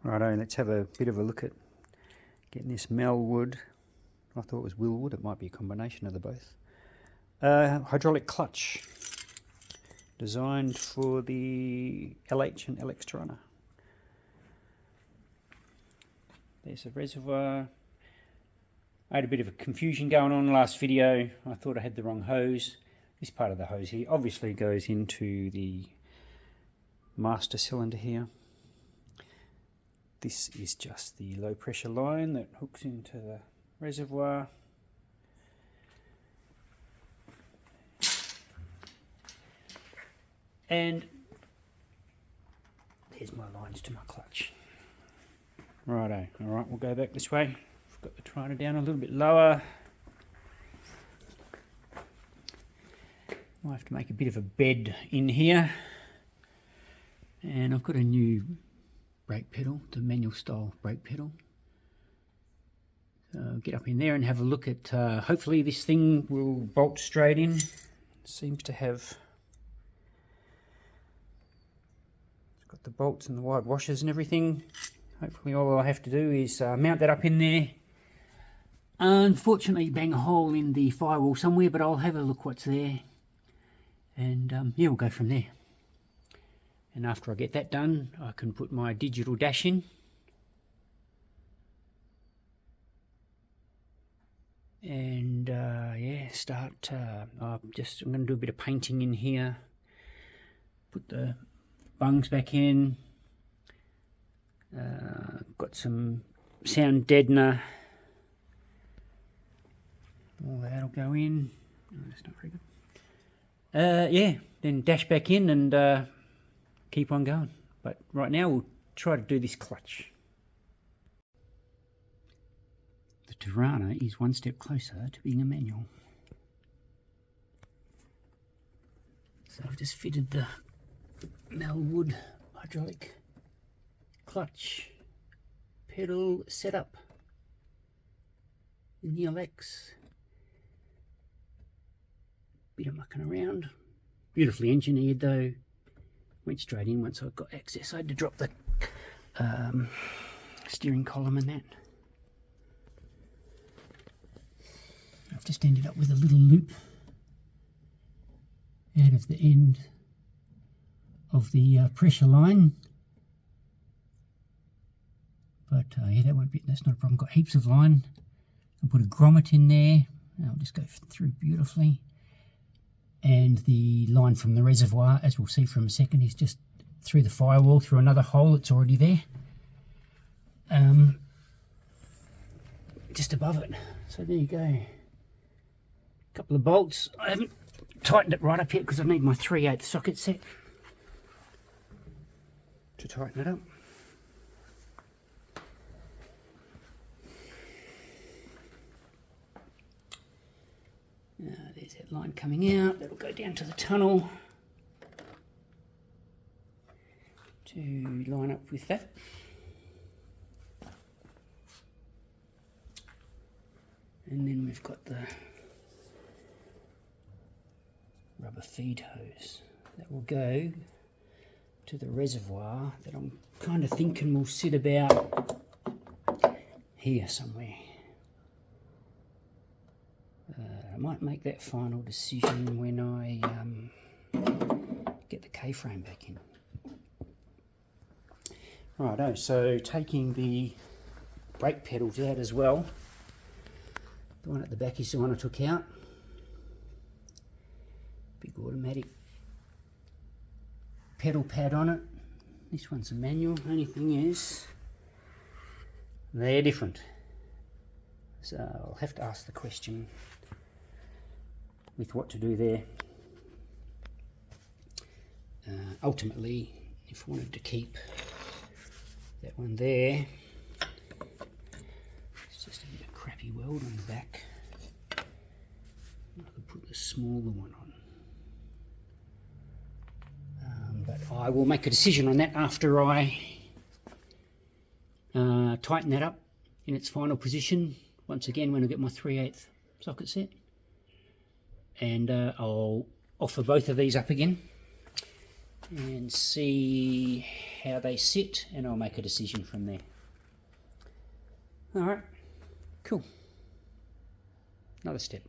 Righto, let's have a bit of a look at getting this MalWood. I thought it was Willwood, it might be a combination of the both. Hydraulic clutch, designed for the LH and LX Torana. There's a reservoir. I had a bit of a confusion going on in the last video. I thought I had the wrong hose. This part of the hose here obviously goes into the master cylinder here. This is just the low pressure line that hooks into the reservoir. And there's my lines to my clutch. Righto, alright, we'll go back this way. I've got the Torana down a little bit lower. I'll have to make a bit of a bed in here. And I've got a new brake pedal, the manual style brake pedal. So I'll get up in there and have a look at, hopefully this thing will bolt straight in. It seems to have, it's got the bolts and the wide washers and everything. Hopefully all I have to do is mount that up in there. Unfortunately bang a hole in the firewall somewhere, but I'll have a look what's there. And yeah, we'll go from there. And after I get that done, I can put my digital dash in. And yeah, start, I'm going to do a bit of painting in here. Put the bungs back in. Got some sound deadener. All that'll go in. Oh, that's not very good. Yeah, then dash back in and keep on going. But right now we'll try to do this clutch. The Torana is one step closer to being a manual. So I've just fitted the MalWood hydraulic clutch pedal setup in the LX. Bit of mucking around. Beautifully engineered though. Went straight in once I got access. I had to drop the steering column and that. I've just ended up with a little loop out of the end of the pressure line. But yeah, that's not a problem. Got heaps of line. I'll put a grommet in there. I'll just go through beautifully. And the line from the reservoir, as we'll see from a second, is just through the firewall, through another hole that's already there. Just above it. So there you go. A couple of bolts. I haven't tightened it right up yet because I need my 3/8 socket set to tighten it up. There's that line coming out. That'll go down to the tunnel to line up with that. And then we've got the rubber feed hose that will go to the reservoir that I'm kind of thinking will sit about here somewhere. I might make that final decision when I get the K-frame back in. Righto, so taking the brake pedals out as well. The one at the back is the one I took out. Big automatic pedal pad on it. This one's a manual. Only thing is, they're different. So I'll have to ask the question with what to do there. Ultimately, if I wanted to keep that one there, it's just a bit of crappy weld on the back. I could put the smaller one on. But I will make a decision on that after I tighten that up in its final position. Once again, when I get my 3/8 socket set. And I'll offer both of these up again and see how how they sit, and I'll make a decision from there. Alright, cool. Another step.